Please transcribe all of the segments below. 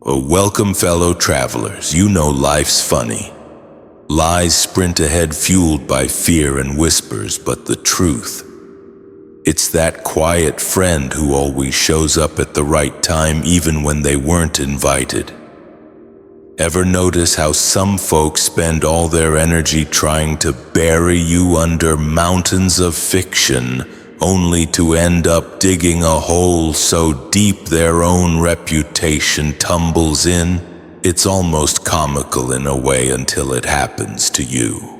Welcome, fellow travelers. You know life's funny. Lies sprint ahead fueled by fear and whispers, but the truth, it's that quiet friend who always shows up at the right time even when they weren't invited. Ever notice how some folks spend all their energy trying to bury you under mountains of fiction, only to end up digging a hole so deep their own reputation tumbles in? It's almost comical in a way until it happens to you.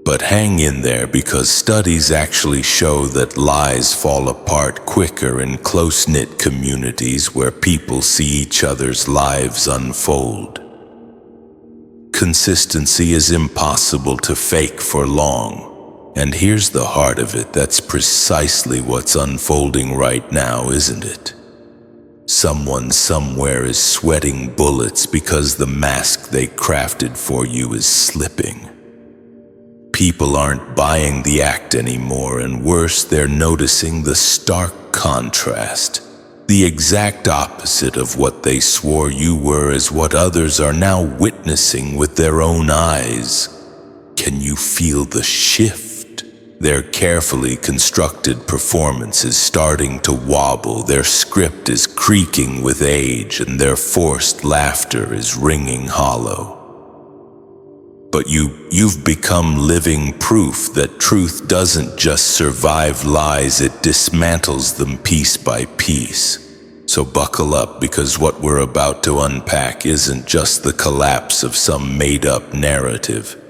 But hang in there, because studies actually show that lies fall apart quicker in close-knit communities where people see each other's lives unfold. Consistency is impossible to fake for long. And here's the heart of it, that's precisely what's unfolding right now, isn't it? Someone somewhere is sweating bullets because the mask they crafted for you is slipping. People aren't buying the act anymore, and worse, they're noticing the stark contrast. The exact opposite of what they swore you were is what others are now witnessing with their own eyes. Can you feel the shift? Their carefully constructed performance is starting to wobble, their script is creaking with age, and their forced laughter is ringing hollow. But you've become living proof that truth doesn't just survive lies, it dismantles them piece by piece. So buckle up, because what we're about to unpack isn't just the collapse of some made-up narrative.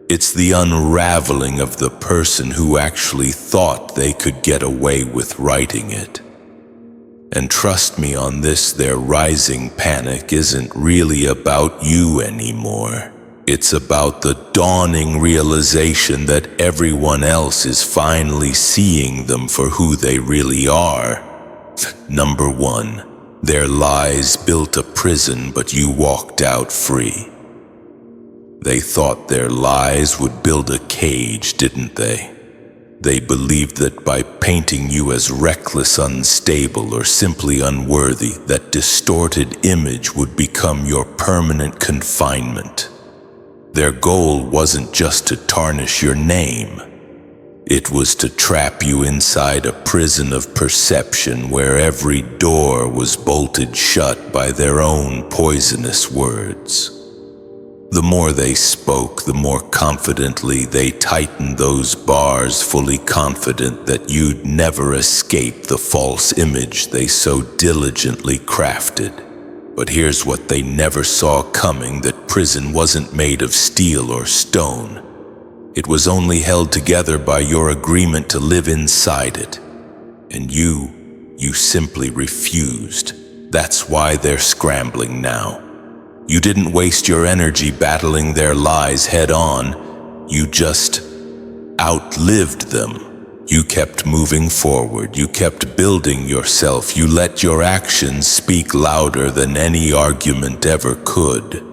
It's the unraveling of the person who actually thought they could get away with writing it. And trust me on this, their rising panic isn't really about you anymore. It's about the dawning realization that everyone else is finally seeing them for who they really are. Number one, their lies built a prison, but you walked out free. They thought their lies would build a cage, didn't they? They believed that by painting you as reckless, unstable, or simply unworthy, that distorted image would become your permanent confinement. Their goal wasn't just to tarnish your name. It was to trap you inside a prison of perception where every door was bolted shut by their own poisonous words. The more they spoke, the more confidently they tightened those bars, fully confident that you'd never escape the false image they so diligently crafted. But here's what they never saw coming, that prison wasn't made of steel or stone. It was only held together by your agreement to live inside it. And you simply refused. That's why they're scrambling now. You didn't waste your energy battling their lies head on. You just outlived them. You kept moving forward, you kept building yourself, you let your actions speak louder than any argument ever could.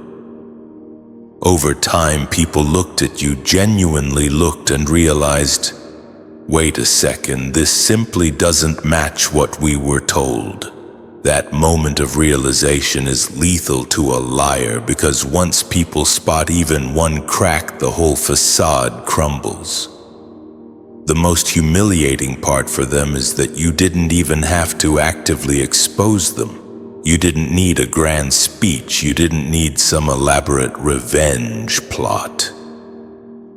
Over time, people looked at you, genuinely looked, and realized, wait a second, this simply doesn't match what we were told. That moment of realization is lethal to a liar, because once people spot even one crack, the whole facade crumbles. The most humiliating part for them is that you didn't even have to actively expose them. You didn't need a grand speech, you didn't need some elaborate revenge plot.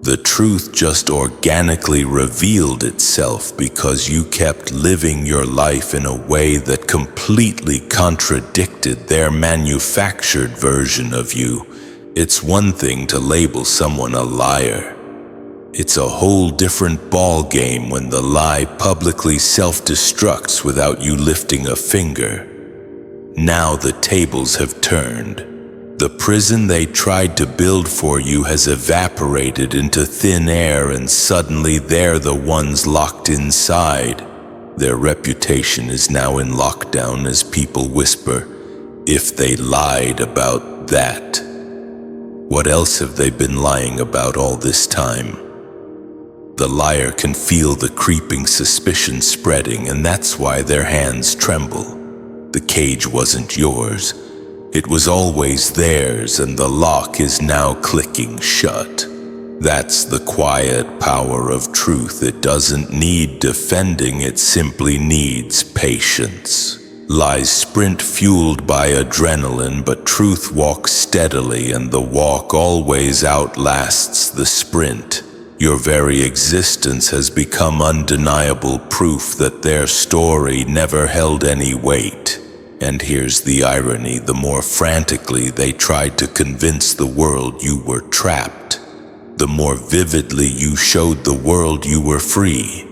The truth just organically revealed itself because you kept living your life in a way that completely contradicted their manufactured version of you. It's one thing to label someone a liar. It's a whole different ball game when the lie publicly self-destructs without you lifting a finger. Now the tables have turned. The prison they tried to build for you has evaporated into thin air, and suddenly they're the ones locked inside. Their reputation is now in lockdown as people whisper, if they lied about that, what else have they been lying about all this time? The liar can feel the creeping suspicion spreading, and that's why their hands tremble. The cage wasn't yours. It was always theirs, and the lock is now clicking shut. That's the quiet power of truth. It doesn't need defending, it simply needs patience. Lies sprint fueled by adrenaline, but truth walks steadily, and the walk always outlasts the sprint. Your very existence has become undeniable proof that their story never held any weight. And here's the irony: the more frantically they tried to convince the world you were trapped, the more vividly you showed the world you were free.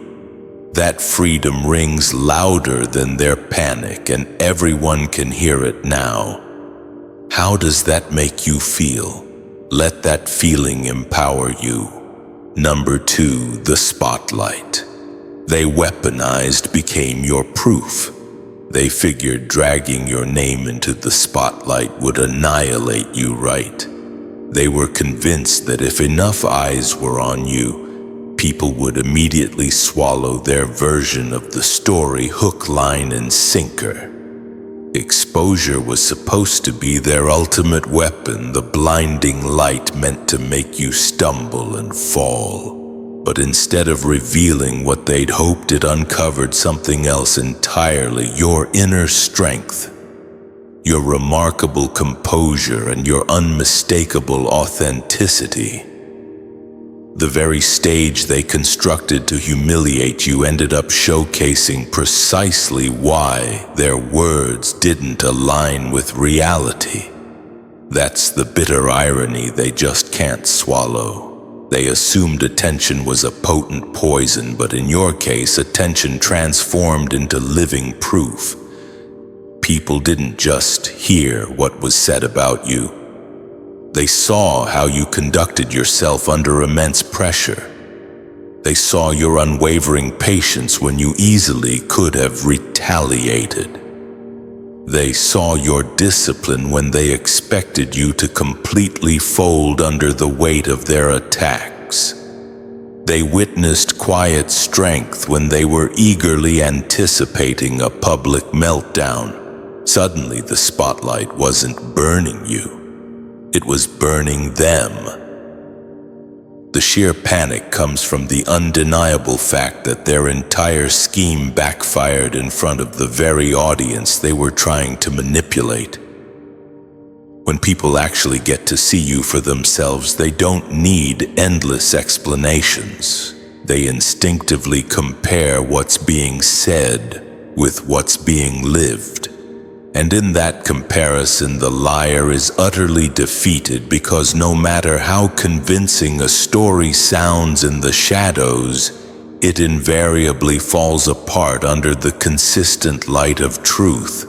That freedom rings louder than their panic, and everyone can hear it now. How does that make you feel? Let that feeling empower you. Number 2, the spotlight. They weaponized became your proof. They figured dragging your name into the spotlight would annihilate you, right? They were convinced that if enough eyes were on you, people would immediately swallow their version of the story hook, line, and sinker. Exposure was supposed to be their ultimate weapon, the blinding light meant to make you stumble and fall. But instead of revealing what they'd hoped, it uncovered something else entirely: your inner strength, your remarkable composure, and your unmistakable authenticity. The very stage they constructed to humiliate you ended up showcasing precisely why their words didn't align with reality. That's the bitter irony they just can't swallow. They assumed attention was a potent poison, but in your case, attention transformed into living proof. People didn't just hear what was said about you. They saw how you conducted yourself under immense pressure. They saw your unwavering patience when you easily could have retaliated. They saw your discipline when they expected you to completely fold under the weight of their attacks. They witnessed quiet strength when they were eagerly anticipating a public meltdown. Suddenly, the spotlight wasn't burning you. It was burning them. The sheer panic comes from the undeniable fact that their entire scheme backfired in front of the very audience they were trying to manipulate. When people actually get to see you for themselves, they don't need endless explanations. They instinctively compare what's being said with what's being lived. And in that comparison, the liar is utterly defeated, because no matter how convincing a story sounds in the shadows, it invariably falls apart under the consistent light of truth.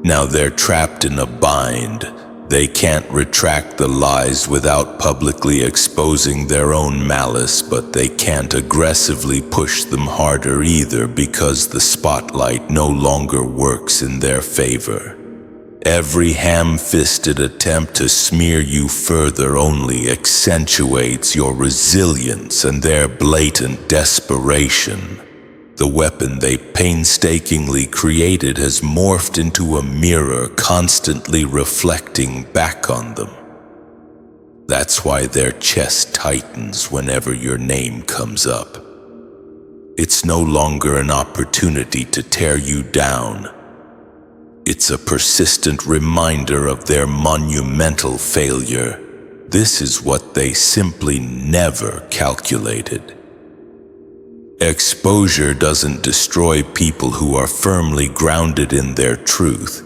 Now they're trapped in a bind. They can't retract the lies without publicly exposing their own malice, but they can't aggressively push them harder either, because the spotlight no longer works in their favor. Every ham-fisted attempt to smear you further only accentuates your resilience and their blatant desperation. The weapon they painstakingly created has morphed into a mirror, constantly reflecting back on them. That's why their chest tightens whenever your name comes up. It's no longer an opportunity to tear you down. It's a persistent reminder of their monumental failure. This is what they simply never calculated. Exposure doesn't destroy people who are firmly grounded in their truth.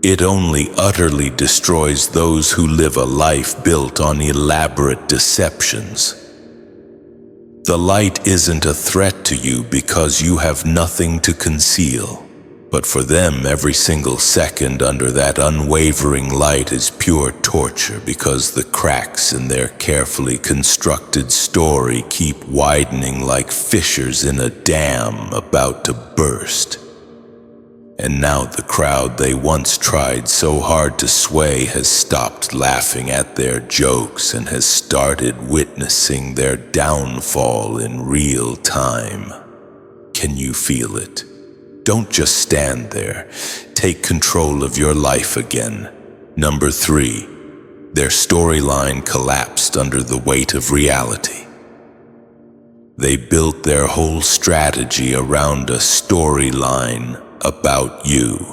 It only utterly destroys those who live a life built on elaborate deceptions. The light isn't a threat to you because you have nothing to conceal. But for them, every single second under that unwavering light is pure torture, because the cracks in their carefully constructed story keep widening like fissures in a dam about to burst. And now the crowd they once tried so hard to sway has stopped laughing at their jokes and has started witnessing their downfall in real time. Can you feel it? Don't just stand there. Take control of your life again. Number 3, their storyline collapsed under the weight of reality. They built their whole strategy around a storyline about you.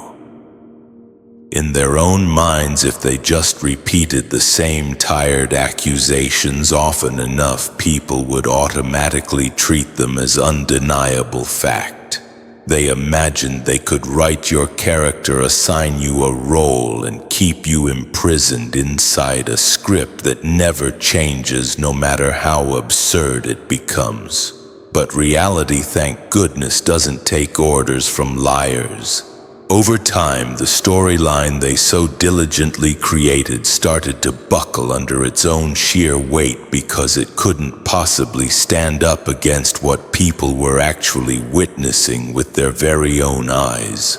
In their own minds, if they just repeated the same tired accusations often enough, people would automatically treat them as undeniable fact. They imagined they could write your character, assign you a role, and keep you imprisoned inside a script that never changes no matter how absurd it becomes. But reality, thank goodness, doesn't take orders from liars. Over time, the storyline they so diligently created started to buckle under its own sheer weight because it couldn't possibly stand up against what people were actually witnessing with their very own eyes.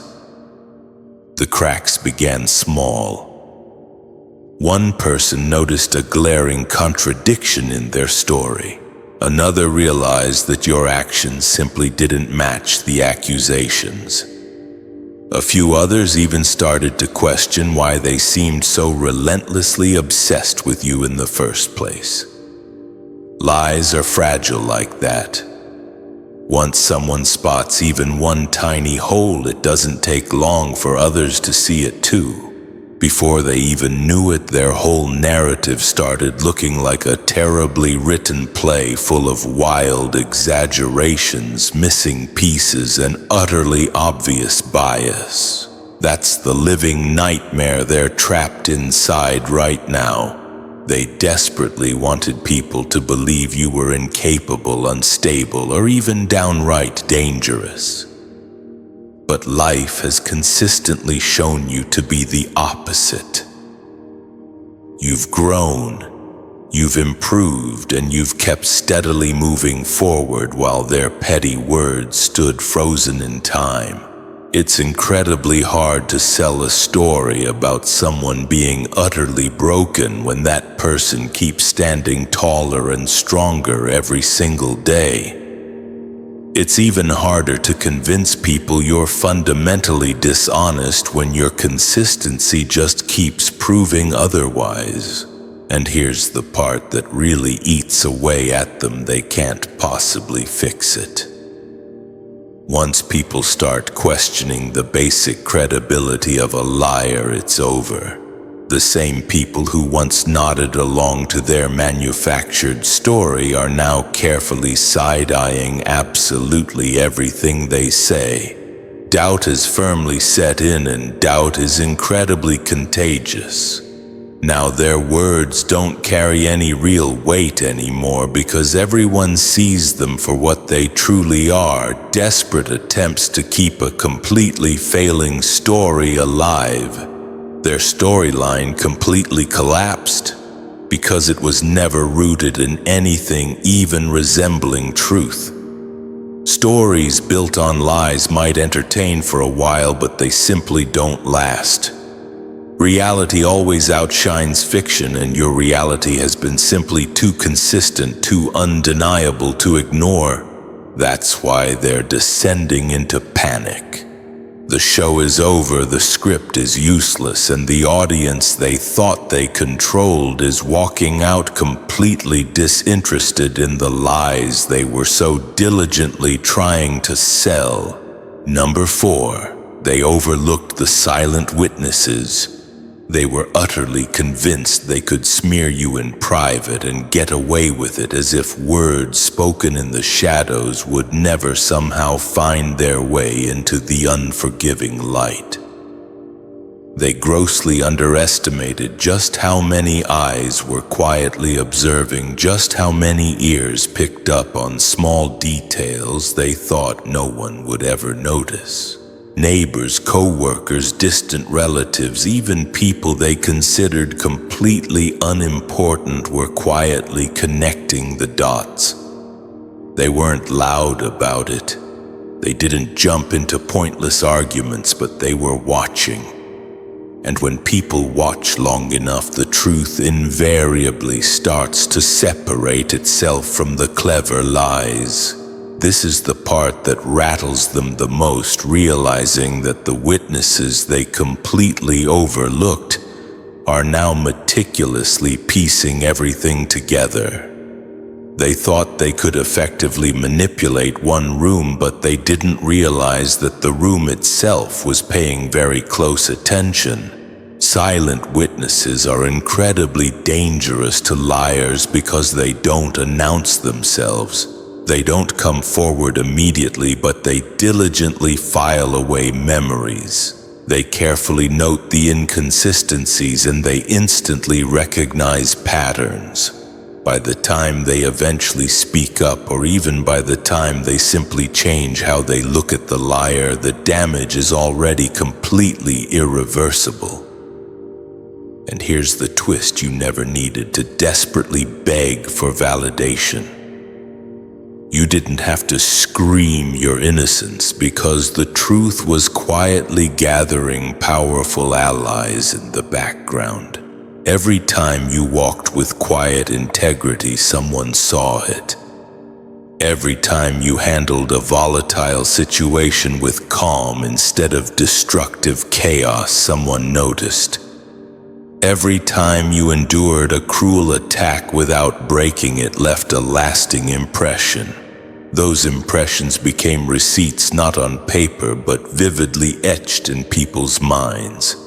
The cracks began small. One person noticed a glaring contradiction in their story. Another realized that your actions simply didn't match the accusations. A few others even started to question why they seemed so relentlessly obsessed with you in the first place. Lies are fragile like that. Once someone spots even one tiny hole, it doesn't take long for others to see it too. Before they even knew it, their whole narrative started looking like a terribly written play full of wild exaggerations, missing pieces, and utterly obvious bias. That's the living nightmare they're trapped inside right now. They desperately wanted people to believe you were incapable, unstable, or even downright dangerous. But life has consistently shown you to be the opposite. You've grown, you've improved, and you've kept steadily moving forward while their petty words stood frozen in time. It's incredibly hard to sell a story about someone being utterly broken when that person keeps standing taller and stronger every single day. It's even harder to convince people you're fundamentally dishonest when your consistency just keeps proving otherwise. And here's the part that really eats away at them: they can't possibly fix it. Once people start questioning the basic credibility of a liar, it's over. The same people who once nodded along to their manufactured story are now carefully side-eyeing absolutely everything they say. Doubt has firmly set in, and doubt is incredibly contagious. Now their words don't carry any real weight anymore because everyone sees them for what they truly are: desperate attempts to keep a completely failing story alive. Their storyline completely collapsed because it was never rooted in anything even resembling truth. Stories built on lies might entertain for a while, but they simply don't last. Reality always outshines fiction, and your reality has been simply too consistent, too undeniable to ignore. That's why they're descending into panic. The show is over, the script is useless, and the audience they thought they controlled is walking out completely disinterested in the lies they were so diligently trying to sell. Number 4, they overlooked the silent witnesses. They were utterly convinced they could smear you in private and get away with it, as if words spoken in the shadows would never somehow find their way into the unforgiving light. They grossly underestimated just how many eyes were quietly observing, just how many ears picked up on small details they thought no one would ever notice. Neighbors, co-workers, distant relatives, even people they considered completely unimportant were quietly connecting the dots. They weren't loud about it. They didn't jump into pointless arguments, but they were watching. And when people watch long enough, the truth invariably starts to separate itself from the clever lies. This is the part that rattles them the most, realizing that the witnesses they completely overlooked are now meticulously piecing everything together. They thought they could effectively manipulate one room, but they didn't realize that the room itself was paying very close attention. Silent witnesses are incredibly dangerous to liars because they don't announce themselves. They don't come forward immediately, but they diligently file away memories. They carefully note the inconsistencies and they instantly recognize patterns. By the time they eventually speak up, or even by the time they simply change how they look at the liar, the damage is already completely irreversible. And here's the twist: you never needed to desperately beg for validation. You didn't have to scream your innocence, because the truth was quietly gathering powerful allies in the background. Every time you walked with quiet integrity, someone saw it. Every time you handled a volatile situation with calm instead of destructive chaos, someone noticed. Every time you endured a cruel attack without breaking, it left a lasting impression. Those impressions became receipts, not on paper, but vividly etched in people's minds.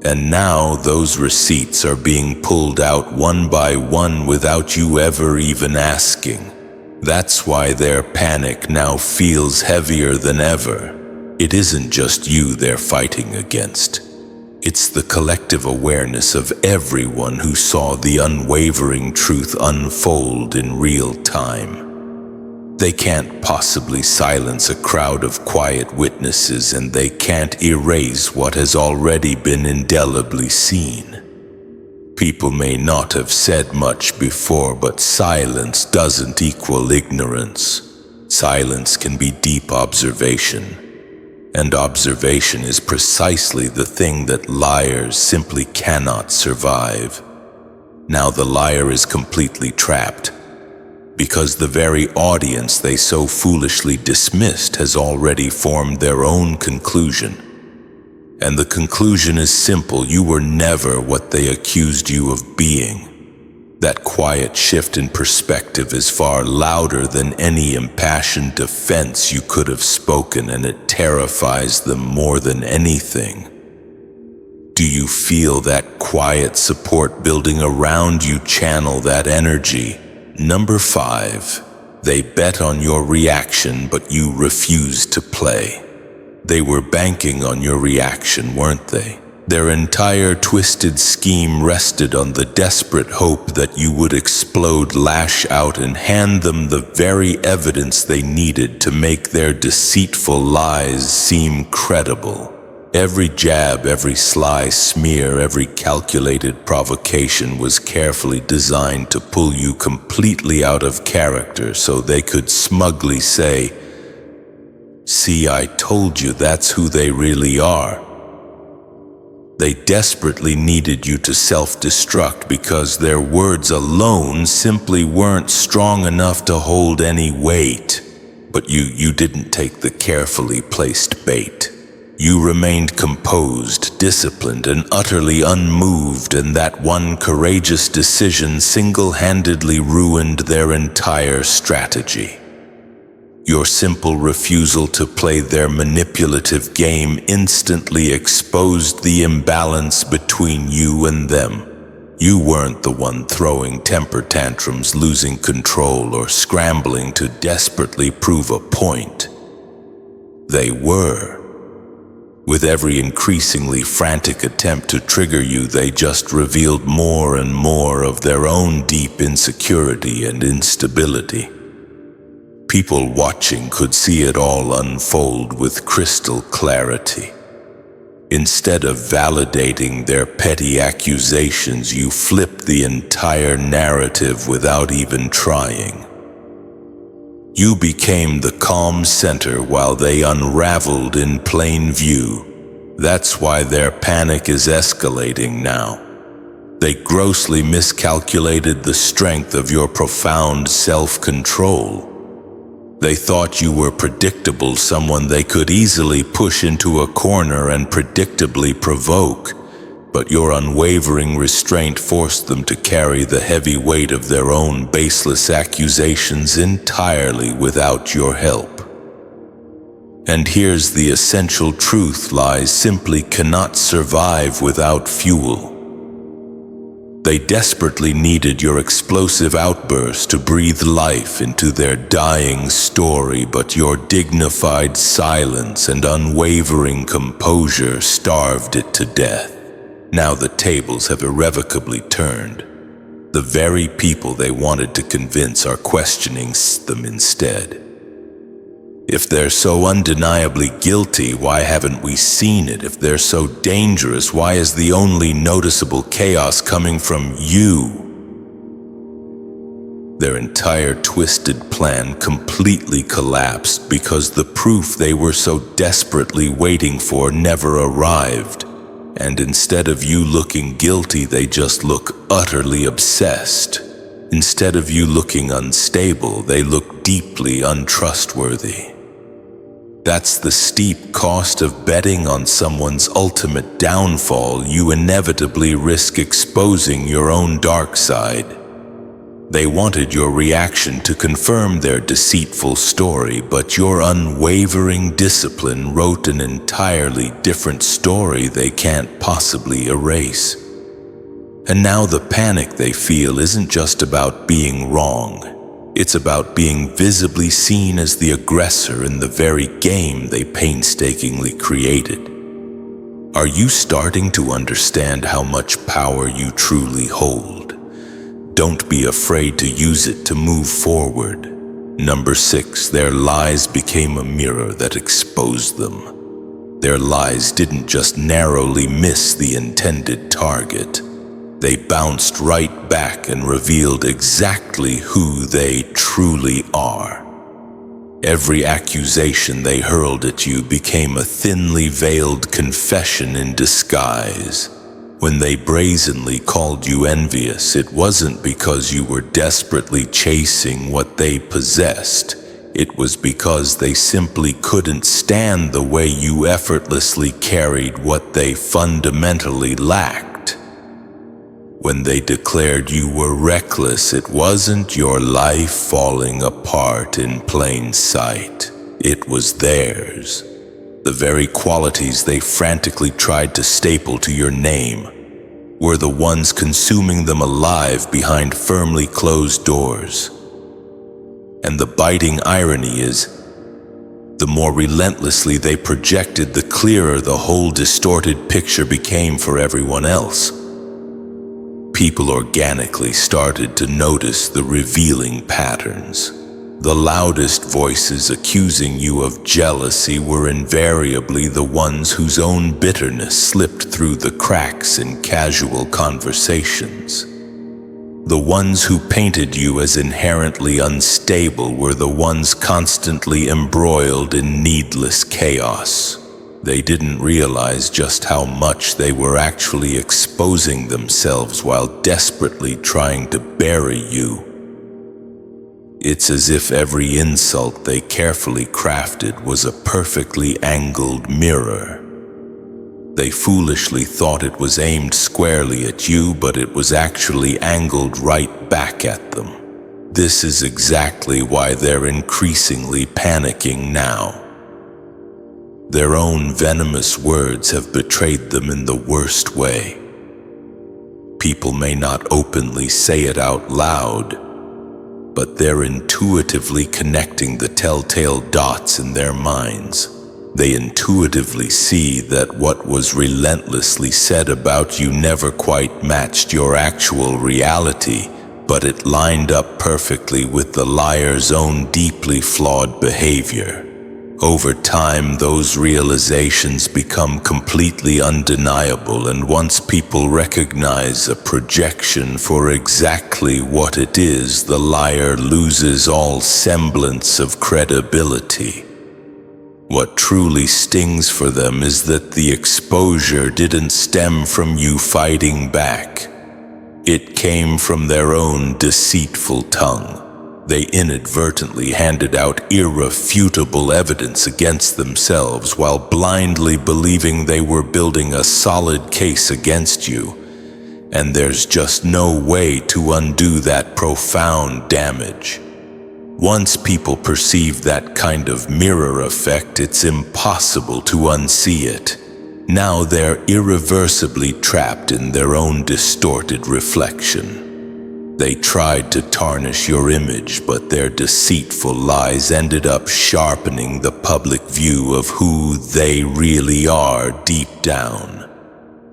And now those receipts are being pulled out one by one without you ever even asking. That's why their panic now feels heavier than ever. It isn't just you they're fighting against. It's the collective awareness of everyone who saw the unwavering truth unfold in real time. They can't possibly silence a crowd of quiet witnesses, and they can't erase what has already been indelibly seen. People may not have said much before, but silence doesn't equal ignorance. Silence can be deep observation, and observation is precisely the thing that liars simply cannot survive. Now the liar is completely trapped, because the very audience they so foolishly dismissed has already formed their own conclusion. And the conclusion is simple: you were never what they accused you of being. That quiet shift in perspective is far louder than any impassioned defense you could have spoken, and it terrifies them more than anything. Do you feel that quiet support building around you? Channel that energy. Number 5, they bet on your reaction, but you refused to play. They were banking on your reaction, weren't they? Their entire twisted scheme rested on the desperate hope that you would explode, lash out, and hand them the very evidence they needed to make their deceitful lies seem credible. Every jab, every sly smear, every calculated provocation was carefully designed to pull you completely out of character so they could smugly say, "See, I told you that's who they really are." They desperately needed you to self-destruct because their words alone simply weren't strong enough to hold any weight. But you didn't take the carefully placed bait. You remained composed, disciplined, and utterly unmoved, and that one courageous decision single-handedly ruined their entire strategy. Your simple refusal to play their manipulative game instantly exposed the imbalance between you and them. You weren't the one throwing temper tantrums, losing control, or scrambling to desperately prove a point. They were. With every increasingly frantic attempt to trigger you, they just revealed more and more of their own deep insecurity and instability. People watching could see it all unfold with crystal clarity. Instead of validating their petty accusations, you flipped the entire narrative without even trying. You became the calm center while they unraveled in plain view. That's why their panic is escalating now. They grossly miscalculated the strength of your profound self-control. They thought you were predictable, someone they could easily push into a corner and predictably provoke, but your unwavering restraint forced them to carry the heavy weight of their own baseless accusations entirely without your help. And here's the essential truth: lies simply cannot survive without fuel. They desperately needed your explosive outburst to breathe life into their dying story, but your dignified silence and unwavering composure starved it to death. Now the tables have irrevocably turned. The very people they wanted to convince are questioning them instead. If they're so undeniably guilty, why haven't we seen it? If they're so dangerous, why is the only noticeable chaos coming from you? Their entire twisted plan completely collapsed because the proof they were so desperately waiting for never arrived. And instead of you looking guilty, they just look utterly obsessed. Instead of you looking unstable, they look deeply untrustworthy. That's the steep cost of betting on someone's ultimate downfall. You inevitably risk exposing your own dark side. They wanted your reaction to confirm their deceitful story, but your unwavering discipline wrote an entirely different story they can't possibly erase. And now the panic they feel isn't just about being wrong. It's about being visibly seen as the aggressor in the very game they painstakingly created. Are you starting to understand how much power you truly hold? Don't be afraid to use it to move forward. Number 6, their lies became a mirror that exposed them. Their lies didn't just narrowly miss the intended target. They bounced right back and revealed exactly who they truly are. Every accusation they hurled at you became a thinly veiled confession in disguise. When they brazenly called you envious, it wasn't because you were desperately chasing what they possessed. It was because they simply couldn't stand the way you effortlessly carried what they fundamentally lacked. When they declared you were reckless, it wasn't your life falling apart in plain sight. It was theirs. The very qualities they frantically tried to staple to your name were the ones consuming them alive behind firmly closed doors. And the biting irony is, the more relentlessly they projected, the clearer the whole distorted picture became for everyone else. People organically started to notice the revealing patterns. The loudest voices accusing you of jealousy were invariably the ones whose own bitterness slipped through the cracks in casual conversations. The ones who painted you as inherently unstable were the ones constantly embroiled in needless chaos. They didn't realize just how much they were actually exposing themselves while desperately trying to bury you. It's as if every insult they carefully crafted was a perfectly angled mirror. They foolishly thought it was aimed squarely at you, but it was actually angled right back at them. This is exactly why they're increasingly panicking now. Their own venomous words have betrayed them in the worst way. People may not openly say it out loud, but they're intuitively connecting the telltale dots in their minds. They intuitively see that what was relentlessly said about you never quite matched your actual reality, but it lined up perfectly with the liar's own deeply flawed behavior. Over time, those realizations become completely undeniable, and once people recognize a projection for exactly what it is, the liar loses all semblance of credibility. What truly stings for them is that the exposure didn't stem from you fighting back. It came from their own deceitful tongue. They inadvertently handed out irrefutable evidence against themselves while blindly believing they were building a solid case against you. And there's just no way to undo that profound damage. Once people perceive that kind of mirror effect, it's impossible to unsee it. Now they're irreversibly trapped in their own distorted reflection. They tried to tarnish your image, but their deceitful lies ended up sharpening the public view of who they really are deep down.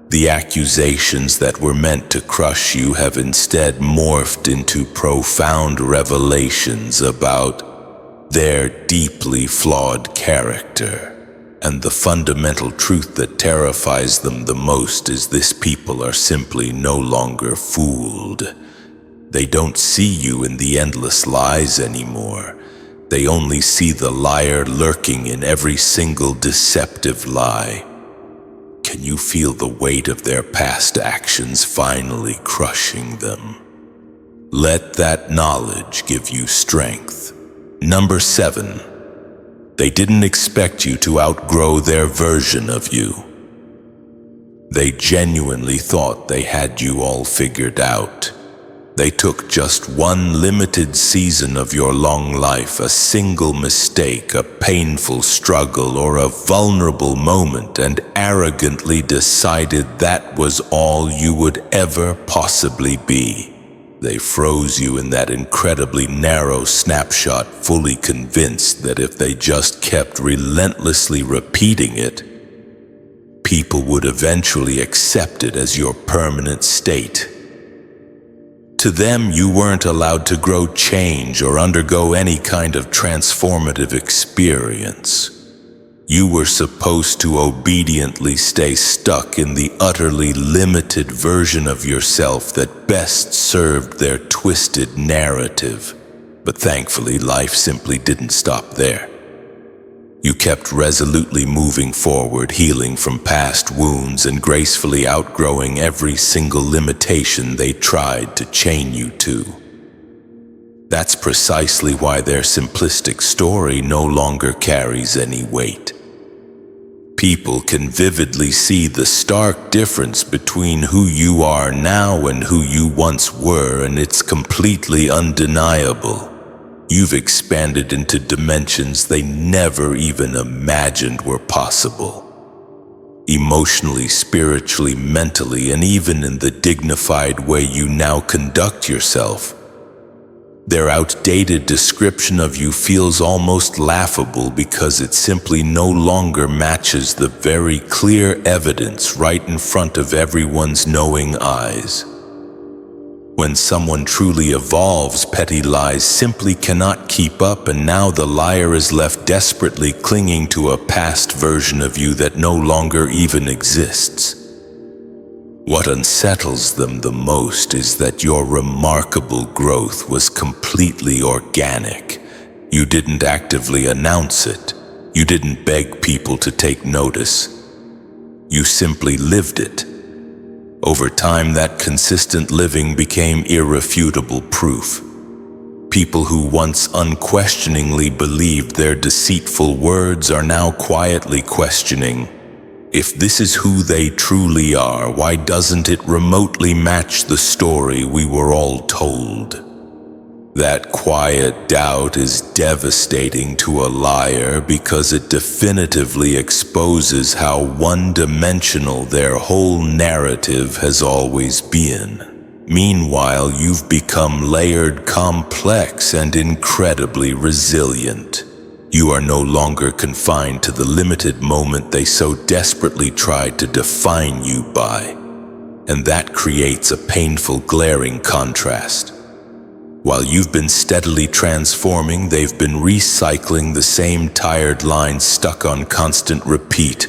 The accusations that were meant to crush you have instead morphed into profound revelations about their deeply flawed character. And the fundamental truth that terrifies them the most is this: people are simply no longer fooled. They don't see you in the endless lies anymore. They only see the liar lurking in every single deceptive lie. Can you feel the weight of their past actions finally crushing them? Let that knowledge give you strength. Number 7. They didn't expect you to outgrow their version of you. They genuinely thought they had you all figured out. They took just one limited season of your long life, a single mistake, a painful struggle, or a vulnerable moment, and arrogantly decided that was all you would ever possibly be. They froze you in that incredibly narrow snapshot, fully convinced that if they just kept relentlessly repeating it, people would eventually accept it as your permanent state. To them, you weren't allowed to grow, change, or undergo any kind of transformative experience. You were supposed to obediently stay stuck in the utterly limited version of yourself that best served their twisted narrative. But thankfully, life simply didn't stop there. You kept resolutely moving forward, healing from past wounds and gracefully outgrowing every single limitation they tried to chain you to. That's precisely why their simplistic story no longer carries any weight. People can vividly see the stark difference between who you are now and who you once were, and it's completely undeniable. You've expanded into dimensions they never even imagined were possible. Emotionally, spiritually, mentally, and even in the dignified way you now conduct yourself. Their outdated description of you feels almost laughable because it simply no longer matches the very clear evidence right in front of everyone's knowing eyes. When someone truly evolves, petty lies simply cannot keep up, and now the liar is left desperately clinging to a past version of you that no longer even exists. What unsettles them the most is that your remarkable growth was completely organic. You didn't actively announce it. You didn't beg people to take notice. You simply lived it. Over time, that consistent living became irrefutable proof. People who once unquestioningly believed their deceitful words are now quietly questioning, if this is who they truly are, why doesn't it remotely match the story we were all told? That quiet doubt is devastating to a liar because it definitively exposes how one-dimensional their whole narrative has always been. Meanwhile, you've become layered, complex, and incredibly resilient. You are no longer confined to the limited moment they so desperately tried to define you by. And that creates a painful, glaring contrast. While you've been steadily transforming, they've been recycling the same tired lines stuck on constant repeat,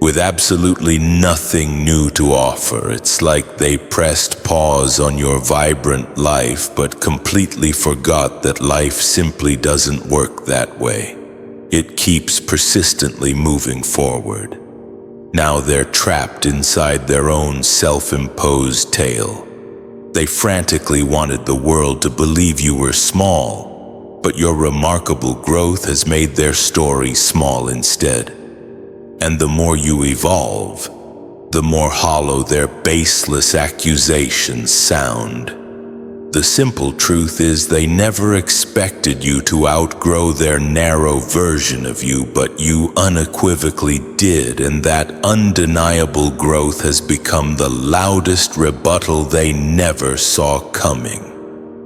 with absolutely nothing new to offer. It's like they pressed pause on your vibrant life, but completely forgot that life simply doesn't work that way. It keeps persistently moving forward. Now they're trapped inside their own self-imposed tale. They frantically wanted the world to believe you were small, but your remarkable growth has made their story small instead. And the more you evolve, the more hollow their baseless accusations sound. The simple truth is they never expected you to outgrow their narrow version of you, but you unequivocally did, and that undeniable growth has become the loudest rebuttal they never saw coming.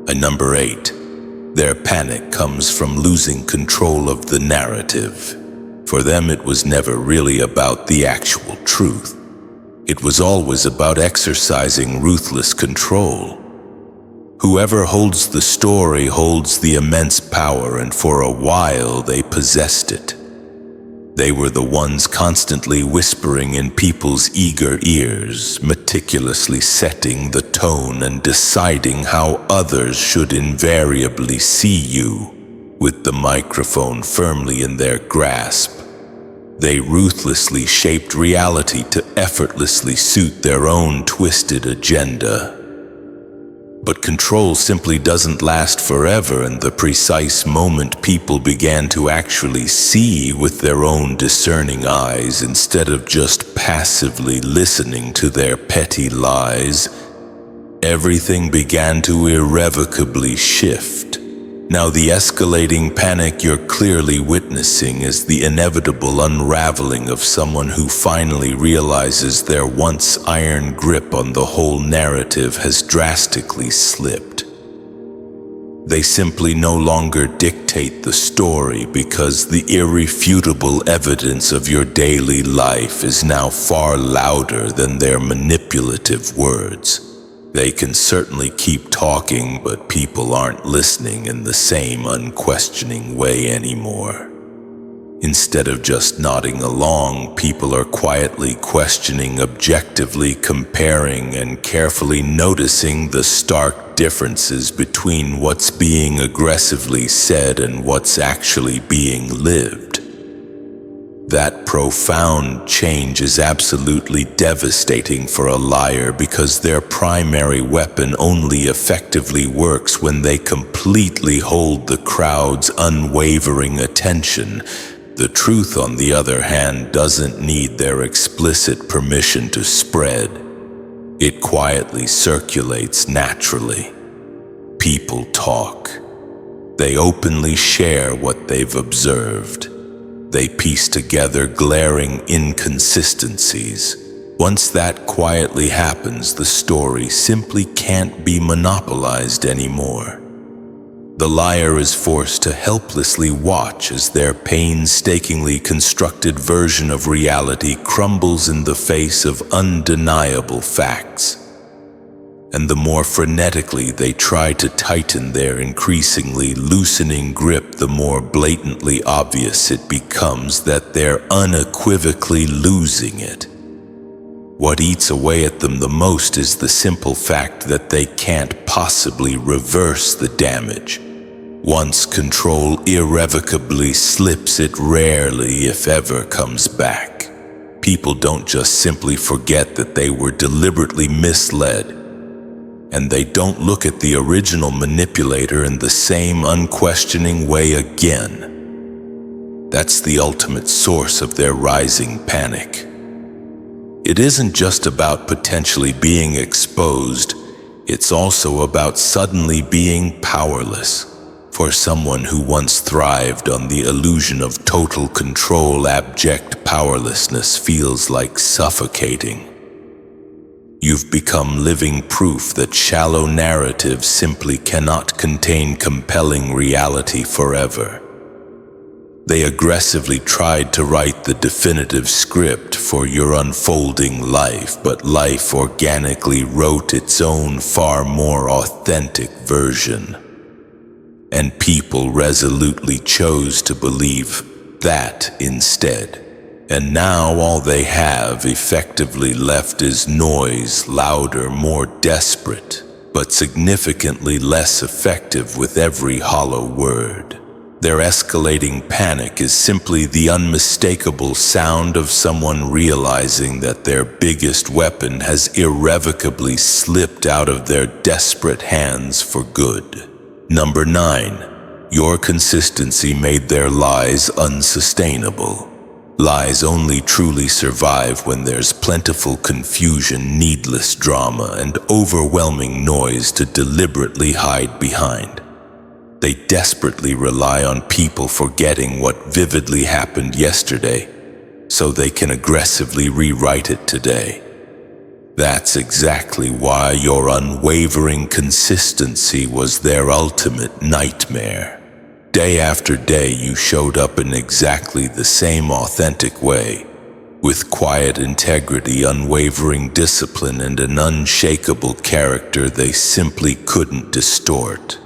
And number 8, their panic comes from losing control of the narrative. For them, it was never really about the actual truth. It was always about exercising ruthless control. Whoever holds the story holds the immense power, and for a while they possessed it. They were the ones constantly whispering in people's eager ears, meticulously setting the tone and deciding how others should invariably see you. With the microphone firmly in their grasp, they ruthlessly shaped reality to effortlessly suit their own twisted agenda. But control simply doesn't last forever, and the precise moment people began to actually see with their own discerning eyes instead of just passively listening to their petty lies, everything began to irrevocably shift. Now the escalating panic you're clearly witnessing is the inevitable unraveling of someone who finally realizes their once iron grip on the whole narrative has drastically slipped. They simply no longer dictate the story because the irrefutable evidence of your daily life is now far louder than their manipulative words. They can certainly keep talking, but people aren't listening in the same unquestioning way anymore. Instead of just nodding along, people are quietly questioning, objectively comparing, and carefully noticing the stark differences between what's being aggressively said and what's actually being lived. That profound change is absolutely devastating for a liar because their primary weapon only effectively works when they completely hold the crowd's unwavering attention. The truth, on the other hand, doesn't need their explicit permission to spread. It quietly circulates naturally. People talk. They openly share what they've observed. They piece together glaring inconsistencies. Once that quietly happens, the story simply can't be monopolized anymore. The liar is forced to helplessly watch as their painstakingly constructed version of reality crumbles in the face of undeniable facts. And the more frenetically they try to tighten their increasingly loosening grip, the more blatantly obvious it becomes that they're unequivocally losing it. What eats away at them the most is the simple fact that they can't possibly reverse the damage. Once control irrevocably slips, it rarely, if ever, comes back. People don't just simply forget that they were deliberately misled, and they don't look at the original manipulator in the same unquestioning way again. That's the ultimate source of their rising panic. It isn't just about potentially being exposed, it's also about suddenly being powerless. For someone who once thrived on the illusion of total control, abject powerlessness feels like suffocating. You've become living proof that shallow narratives simply cannot contain compelling reality forever. They aggressively tried to write the definitive script for your unfolding life, but life organically wrote its own far more authentic version. And people resolutely chose to believe that instead. And now all they have effectively left is noise, louder, more desperate, but significantly less effective with every hollow word. Their escalating panic is simply the unmistakable sound of someone realizing that their biggest weapon has irrevocably slipped out of their desperate hands for good. Number 9. Your consistency made their lies unsustainable. Lies only truly survive when there's plentiful confusion, needless drama, and overwhelming noise to deliberately hide behind. They desperately rely on people forgetting what vividly happened yesterday, so they can aggressively rewrite it today. That's exactly why your unwavering consistency was their ultimate nightmare. Day after day, you showed up in exactly the same authentic way, with quiet integrity, unwavering discipline, and an unshakable character they simply couldn't distort.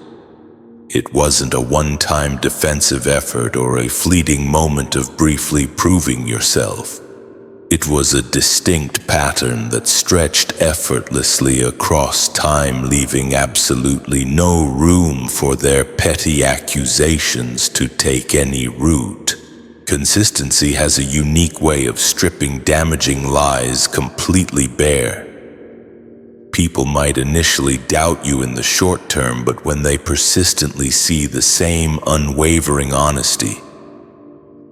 It wasn't a one-time defensive effort or a fleeting moment of briefly proving yourself. It was a distinct pattern that stretched effortlessly across time, leaving absolutely no room for their petty accusations to take any root. Consistency has a unique way of stripping damaging lies completely bare. People might initially doubt you in the short term, but when they persistently see the same unwavering honesty,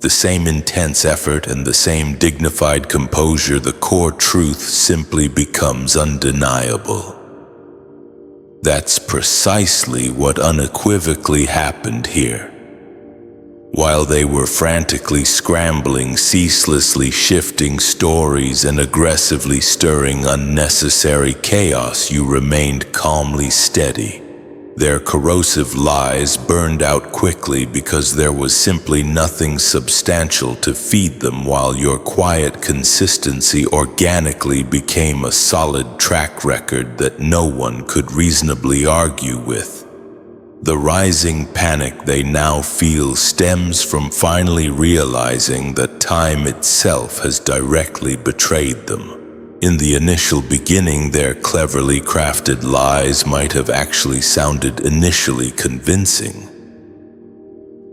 the same intense effort, and the same dignified composure, the core truth simply becomes undeniable. That's precisely what unequivocally happened here. While they were frantically scrambling, ceaselessly shifting stories, and aggressively stirring unnecessary chaos, you remained calmly steady. Their corrosive lies burned out quickly because there was simply nothing substantial to feed them, while your quiet consistency organically became a solid track record that no one could reasonably argue with. The rising panic they now feel stems from finally realizing that time itself has directly betrayed them. In the initial beginning, their cleverly crafted lies might have actually sounded initially convincing.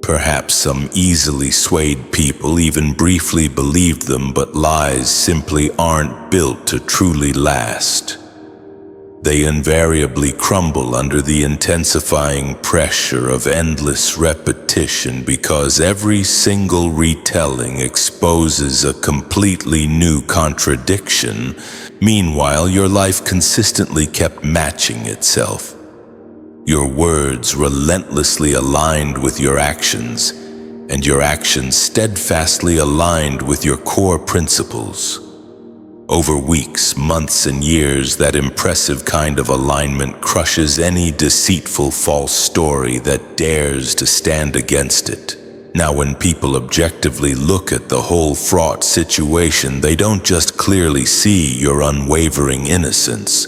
Perhaps some easily swayed people even briefly believed them, but lies simply aren't built to truly last. They invariably crumble under the intensifying pressure of endless repetition, because every single retelling exposes a completely new contradiction. Meanwhile, your life consistently kept matching itself. Your words relentlessly aligned with your actions, and your actions steadfastly aligned with your core principles. Over weeks, months, and years, that impressive kind of alignment crushes any deceitful false story that dares to stand against it. Now, when people objectively look at the whole fraught situation, they don't just clearly see your unwavering innocence.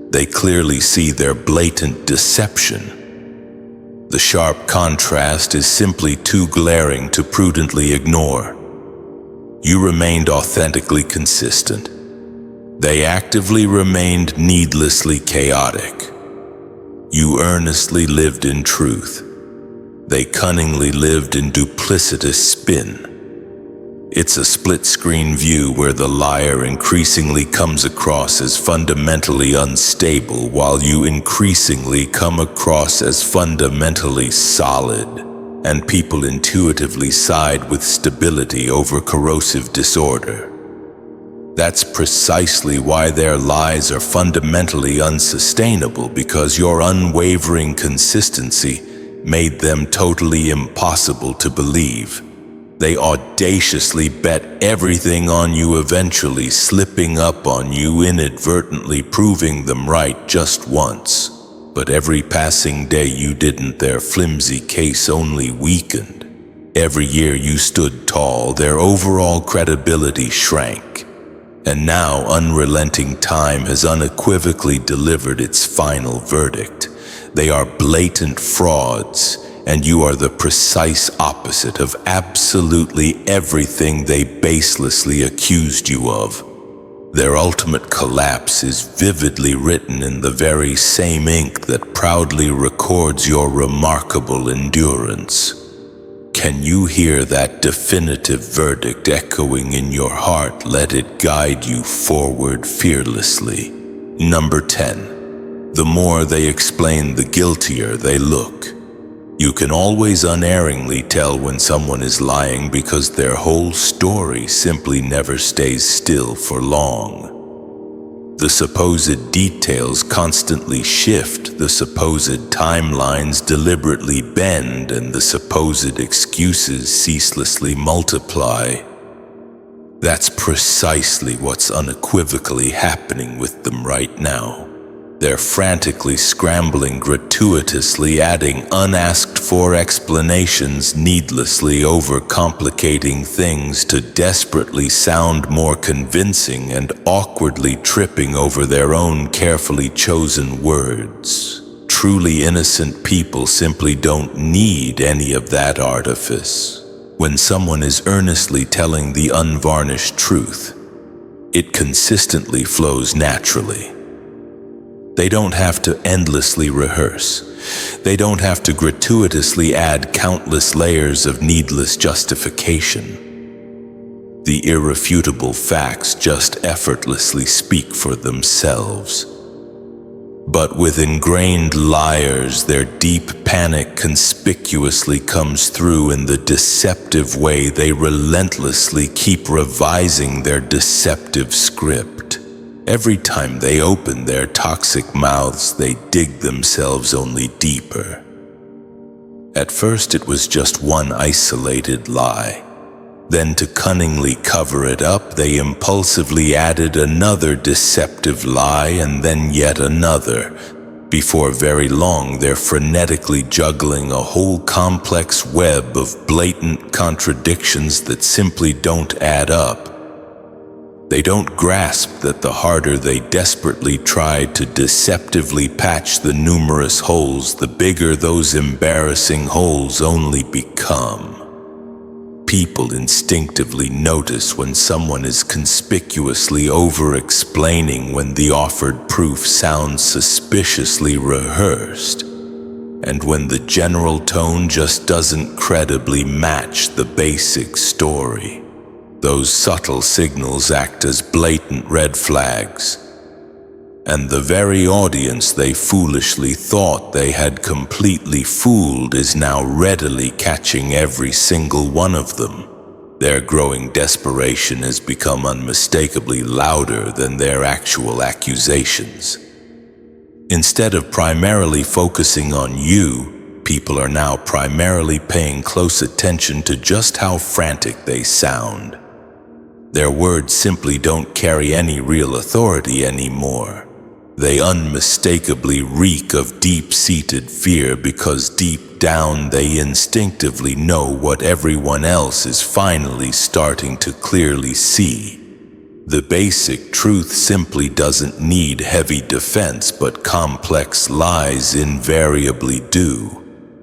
They clearly see their blatant deception. The sharp contrast is simply too glaring to prudently ignore. You remained authentically consistent. They actively remained needlessly chaotic. You earnestly lived in truth. They cunningly lived in duplicitous spin. It's a split-screen view where the liar increasingly comes across as fundamentally unstable, while you increasingly come across as fundamentally solid. And people intuitively side with stability over corrosive disorder. That's precisely why their lies are fundamentally unsustainable, because your unwavering consistency made them totally impossible to believe. They audaciously bet everything on you, eventually slipping up on you, inadvertently proving them right just once. But every passing day you didn't, their flimsy case only weakened. Every year you stood tall, their overall credibility shrank. And now unrelenting time has unequivocally delivered its final verdict. They are blatant frauds, and you are the precise opposite of absolutely everything they baselessly accused you of. Their ultimate collapse is vividly written in the very same ink that proudly records your remarkable endurance. Can you hear that definitive verdict echoing in your heart? Let it guide you forward fearlessly. Number 10. The more they explain, the guiltier they look. You can always unerringly tell when someone is lying because their whole story simply never stays still for long. The supposed details constantly shift, the supposed timelines deliberately bend, and the supposed excuses ceaselessly multiply. That's precisely what's unequivocally happening with them right now. They're frantically scrambling, gratuitously adding unasked-for explanations, needlessly overcomplicating things to desperately sound more convincing, and awkwardly tripping over their own carefully chosen words. Truly innocent people simply don't need any of that artifice. When someone is earnestly telling the unvarnished truth, it consistently flows naturally. They don't have to endlessly rehearse. They don't have to gratuitously add countless layers of needless justification. The irrefutable facts just effortlessly speak for themselves. But with ingrained liars, their deep panic conspicuously comes through in the deceptive way they relentlessly keep revising their deceptive script. Every time they open their toxic mouths, they dig themselves only deeper. At first, it was just one isolated lie. Then, to cunningly cover it up, they impulsively added another deceptive lie, and then yet another. Before very long, they're frenetically juggling a whole complex web of blatant contradictions that simply don't add up. They don't grasp that the harder they desperately try to deceptively patch the numerous holes, the bigger those embarrassing holes only become. People instinctively notice when someone is conspicuously over-explaining, when the offered proof sounds suspiciously rehearsed, and when the general tone just doesn't credibly match the basic story. Those subtle signals act as blatant red flags, and the very audience they foolishly thought they had completely fooled is now readily catching every single one of them. Their growing desperation has become unmistakably louder than their actual accusations. Instead of primarily focusing on you, people are now primarily paying close attention to just how frantic they sound. Their words simply don't carry any real authority anymore. They unmistakably reek of deep-seated fear because deep down they instinctively know what everyone else is finally starting to clearly see. The basic truth simply doesn't need heavy defense, but complex lies invariably do.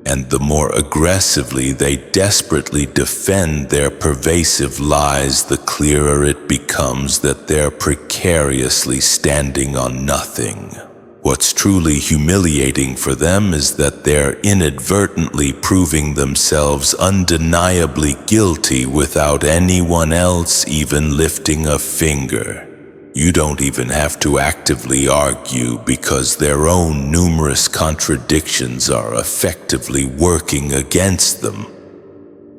And the more aggressively they desperately defend their pervasive lies, the clearer it becomes that they're precariously standing on nothing. What's truly humiliating for them is that they're inadvertently proving themselves undeniably guilty without anyone else even lifting a finger. You don't even have to actively argue because their own numerous contradictions are effectively working against them.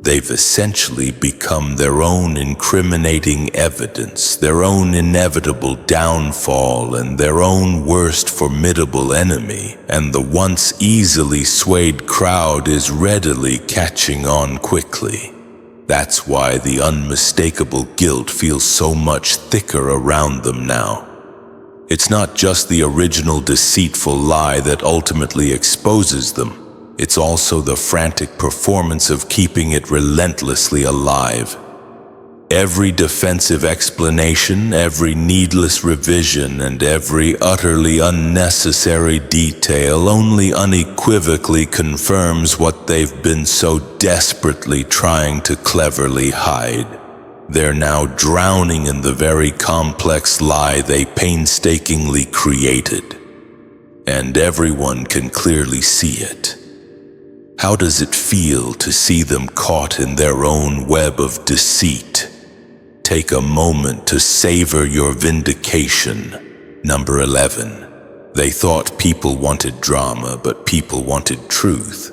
They've essentially become their own incriminating evidence, their own inevitable downfall, and their own worst formidable enemy, and the once easily swayed crowd is readily catching on quickly. That's why the unmistakable guilt feels so much thicker around them now. It's not just the original deceitful lie that ultimately exposes them. It's also the frantic performance of keeping it relentlessly alive. Every defensive explanation, every needless revision, and every utterly unnecessary detail only unequivocally confirms what they've been so desperately trying to cleverly hide. They're now drowning in the very complex lie they painstakingly created, and everyone can clearly see it. How does it feel to see them caught in their own web of deceit? Take a moment to savor your vindication. Number 11. They thought people wanted drama, but people wanted truth.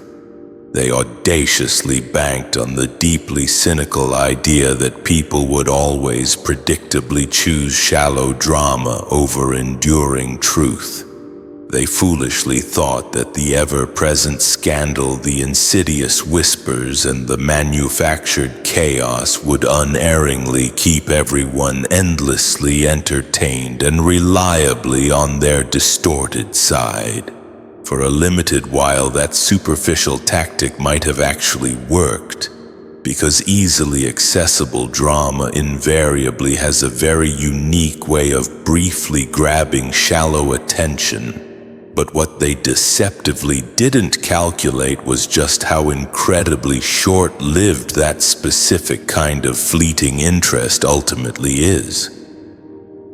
They audaciously banked on the deeply cynical idea that people would always predictably choose shallow drama over enduring truth. They foolishly thought that the ever-present scandal, the insidious whispers, and the manufactured chaos would unerringly keep everyone endlessly entertained and reliably on their distorted side. For a limited while, that superficial tactic might have actually worked, because easily accessible drama invariably has a very unique way of briefly grabbing shallow attention. But what they deceptively didn't calculate was just how incredibly short-lived that specific kind of fleeting interest ultimately is.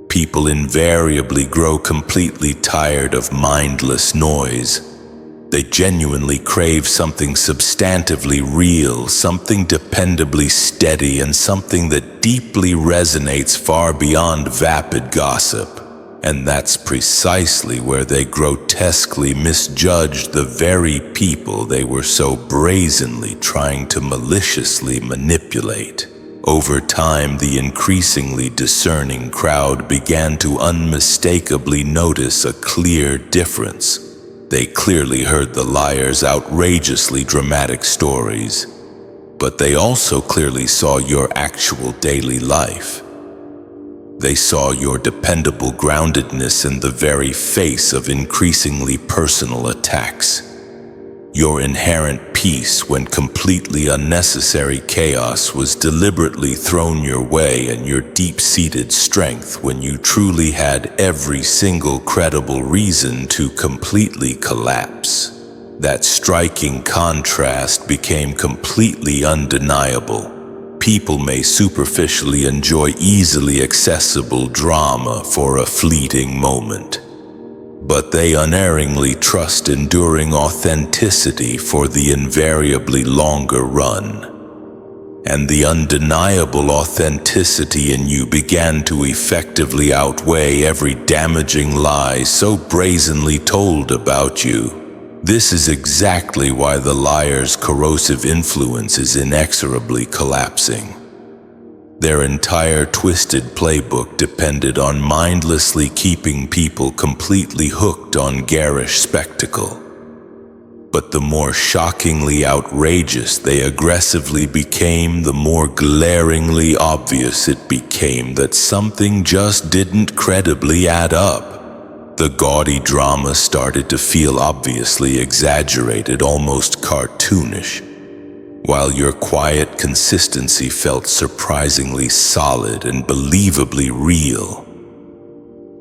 People invariably grow completely tired of mindless noise. They genuinely crave something substantively real, something dependably steady, and something that deeply resonates far beyond vapid gossip. And that's precisely where they grotesquely misjudged the very people they were so brazenly trying to maliciously manipulate. Over time, the increasingly discerning crowd began to unmistakably notice a clear difference. They clearly heard the liar's outrageously dramatic stories, but they also clearly saw your actual daily life. They saw your dependable groundedness in the very face of increasingly personal attacks. Your inherent peace when completely unnecessary chaos was deliberately thrown your way, and your deep-seated strength when you truly had every single credible reason to completely collapse. That striking contrast became completely undeniable. People may superficially enjoy easily accessible drama for a fleeting moment, but they unerringly trust enduring authenticity for the invariably longer run. And the undeniable authenticity in you began to effectively outweigh every damaging lie so brazenly told about you. This is exactly why the liar's corrosive influence is inexorably collapsing. Their entire twisted playbook depended on mindlessly keeping people completely hooked on garish spectacle. But the more shockingly outrageous they aggressively became, the more glaringly obvious it became that something just didn't credibly add up. The gaudy drama started to feel obviously exaggerated, almost cartoonish, while your quiet consistency felt surprisingly solid and believably real.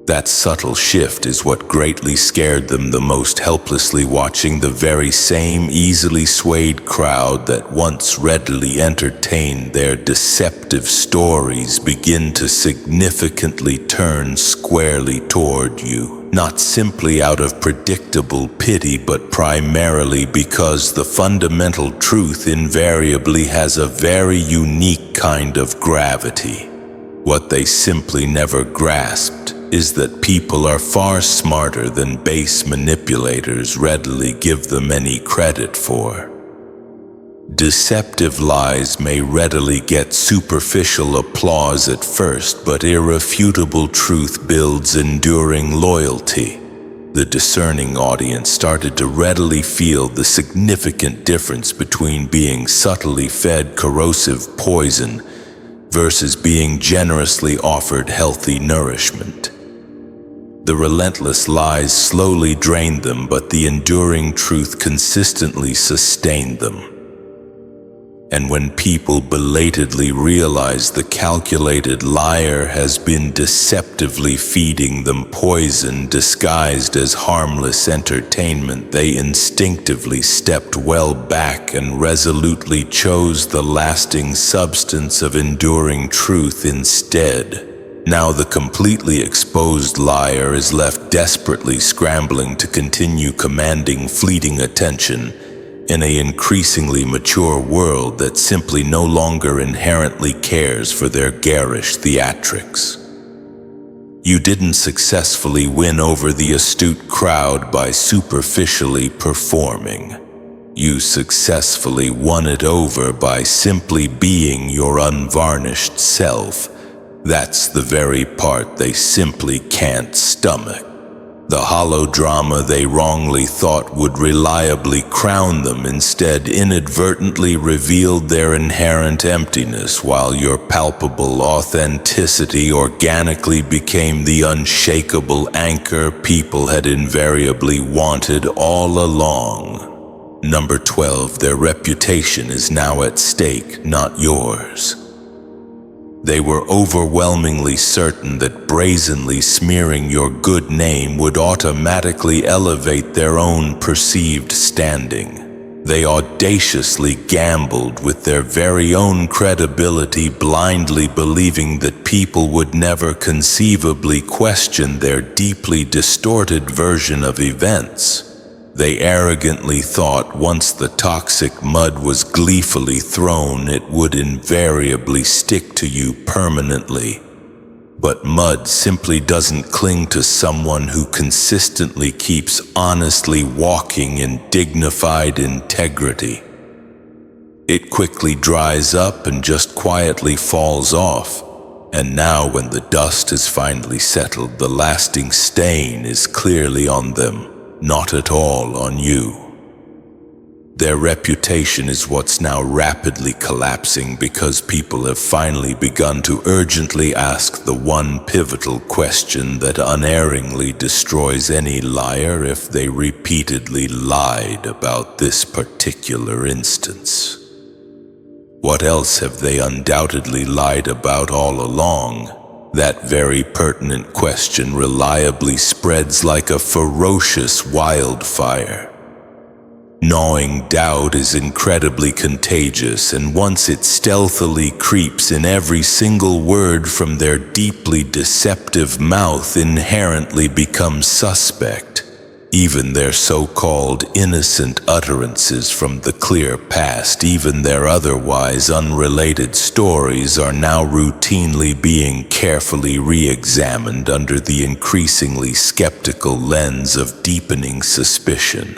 That subtle shift is what greatly scared them the most, helplessly watching the very same easily swayed crowd that once readily entertained their deceptive stories begin to significantly turn squarely toward you. Not simply out of predictable pity, but primarily because the fundamental truth invariably has a very unique kind of gravity. What they simply never grasped is that people are far smarter than base manipulators readily give them any credit for. Deceptive lies may readily get superficial applause at first, but irrefutable truth builds enduring loyalty. The discerning audience started to readily feel the significant difference between being subtly fed corrosive poison versus being generously offered healthy nourishment. The relentless lies slowly drained them, but the enduring truth consistently sustained them. And when people belatedly realize the calculated liar has been deceptively feeding them poison disguised as harmless entertainment, they instinctively stepped well back and resolutely chose the lasting substance of enduring truth instead. Now the completely exposed liar is left desperately scrambling to continue commanding fleeting attention in an increasingly mature world that simply no longer inherently cares for their garish theatrics. You didn't successfully win over the astute crowd by superficially performing. You successfully won it over by simply being your unvarnished self. That's the very part they simply can't stomach. The hollow drama they wrongly thought would reliably crown them instead inadvertently revealed their inherent emptiness, while your palpable authenticity organically became the unshakable anchor people had invariably wanted all along. Number 12, their reputation is now at stake, not yours. They were overwhelmingly certain that brazenly smearing your good name would automatically elevate their own perceived standing. They audaciously gambled with their very own credibility, blindly believing that people would never conceivably question their deeply distorted version of events. They arrogantly thought once the toxic mud was gleefully thrown, it would invariably stick to you permanently. But mud simply doesn't cling to someone who consistently keeps honestly walking in dignified integrity. It quickly dries up and just quietly falls off. And now when the dust has finally settled, the lasting stain is clearly on them. Not at all on you. Their reputation is what's now rapidly collapsing because people have finally begun to urgently ask the one pivotal question that unerringly destroys any liar if they repeatedly lied about this particular instance. What else have they undoubtedly lied about all along? That very pertinent question reliably spreads like a ferocious wildfire. Gnawing doubt is incredibly contagious, and once it stealthily creeps in, every single word from their deeply deceptive mouth inherently becomes suspect. Even their so-called innocent utterances from the clear past, even their otherwise unrelated stories, are now routinely being carefully re-examined under the increasingly skeptical lens of deepening suspicion.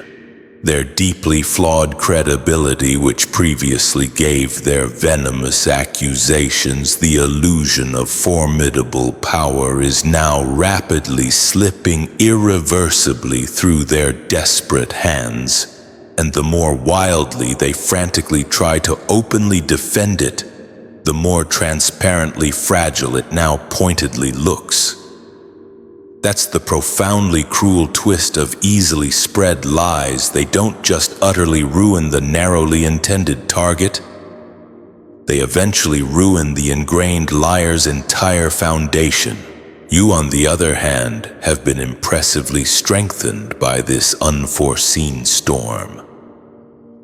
Their deeply flawed credibility, which previously gave their venomous accusations the illusion of formidable power, is now rapidly slipping irreversibly through their desperate hands. And the more wildly they frantically try to openly defend it, the more transparently fragile it now pointedly looks. That's the profoundly cruel twist of easily spread lies. They don't just utterly ruin the narrowly intended target. They eventually ruin the ingrained liar's entire foundation. You, on the other hand, have been impressively strengthened by this unforeseen storm.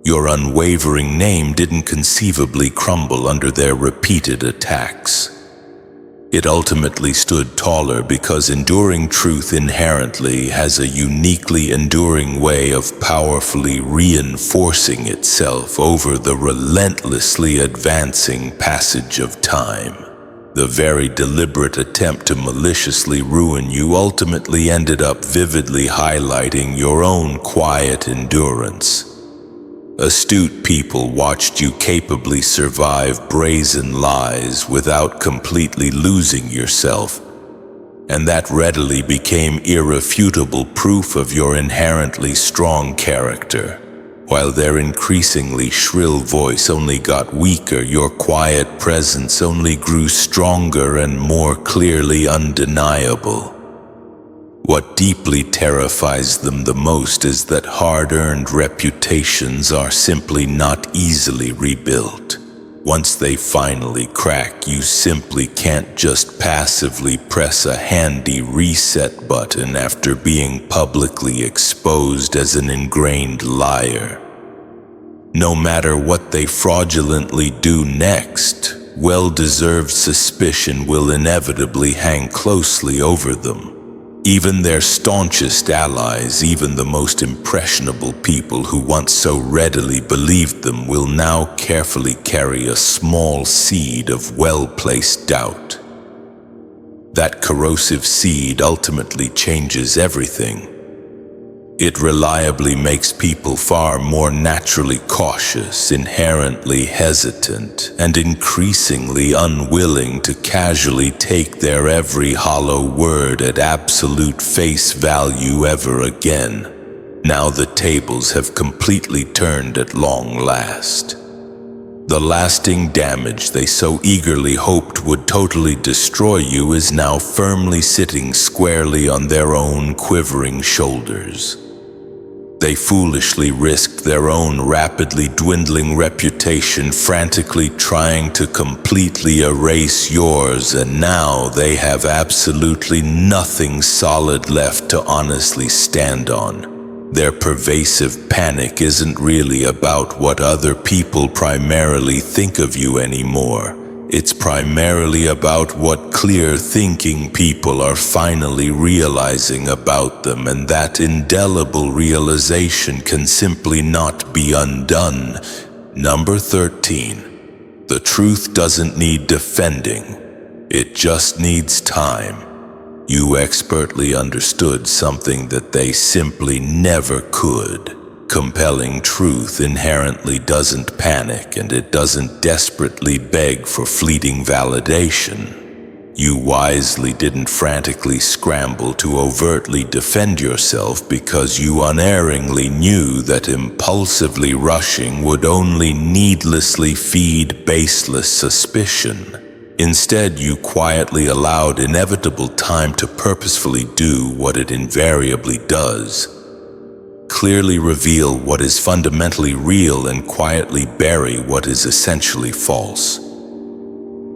Your unwavering name didn't conceivably crumble under their repeated attacks. It ultimately stood taller because enduring truth inherently has a uniquely enduring way of powerfully reinforcing itself over the relentlessly advancing passage of time. The very deliberate attempt to maliciously ruin you ultimately ended up vividly highlighting your own quiet endurance. Astute people watched you capably survive brazen lies without completely losing yourself, and that readily became irrefutable proof of your inherently strong character. While their increasingly shrill voice only got weaker, your quiet presence only grew stronger and more clearly undeniable. What deeply terrifies them the most is that hard-earned reputations are simply not easily rebuilt. Once they finally crack, you simply can't just passively press a handy reset button after being publicly exposed as an ingrained liar. No matter what they fraudulently do next, well-deserved suspicion will inevitably hang closely over them. Even their staunchest allies, even the most impressionable people who once so readily believed them, will now carefully carry a small seed of well-placed doubt. That corrosive seed ultimately changes everything. It reliably makes people far more naturally cautious, inherently hesitant, and increasingly unwilling to casually take their every hollow word at absolute face value ever again. Now the tables have completely turned at long last. The lasting damage they so eagerly hoped would totally destroy you is now firmly sitting squarely on their own quivering shoulders. They foolishly risked their own rapidly dwindling reputation, frantically trying to completely erase yours, and now they have absolutely nothing solid left to honestly stand on. Their pervasive panic isn't really about what other people primarily think of you anymore. It's primarily about what clear-thinking people are finally realizing about them, and that indelible realization can simply not be undone. Number 13. The truth doesn't need defending. It just needs time. You expertly understood something that they simply never could. Compelling truth inherently doesn't panic, and it doesn't desperately beg for fleeting validation. You wisely didn't frantically scramble to overtly defend yourself because you unerringly knew that impulsively rushing would only needlessly feed baseless suspicion. Instead, you quietly allowed inevitable time to purposefully do what it invariably does: clearly reveal what is fundamentally real and quietly bury what is essentially false.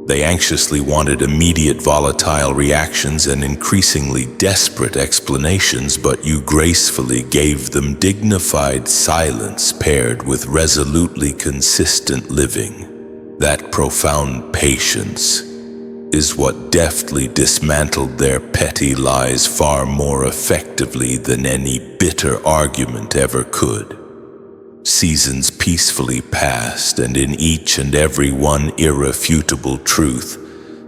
They anxiously wanted immediate volatile reactions and increasingly desperate explanations, but you gracefully gave them dignified silence paired with resolutely consistent living. That profound patience is what deftly dismantled their petty lies far more effectively than any bitter argument ever could. Seasons peacefully passed, and in each and every one irrefutable truth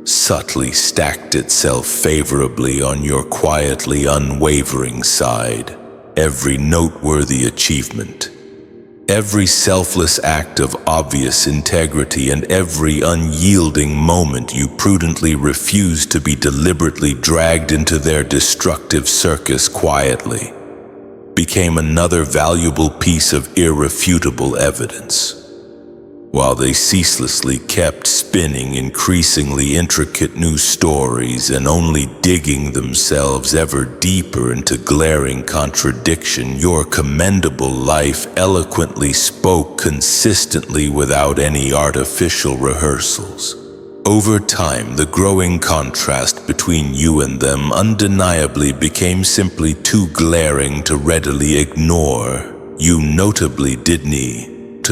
subtly stacked itself favorably on your quietly unwavering side. Every noteworthy achievement, every selfless act of obvious integrity, and every unyielding moment you prudently refused to be deliberately dragged into their destructive circus quietly, became another valuable piece of irrefutable evidence. While they ceaselessly kept spinning increasingly intricate new stories and only digging themselves ever deeper into glaring contradiction, your commendable life eloquently spoke consistently without any artificial rehearsals. Over time, the growing contrast between you and them undeniably became simply too glaring to readily ignore. You notably didn't,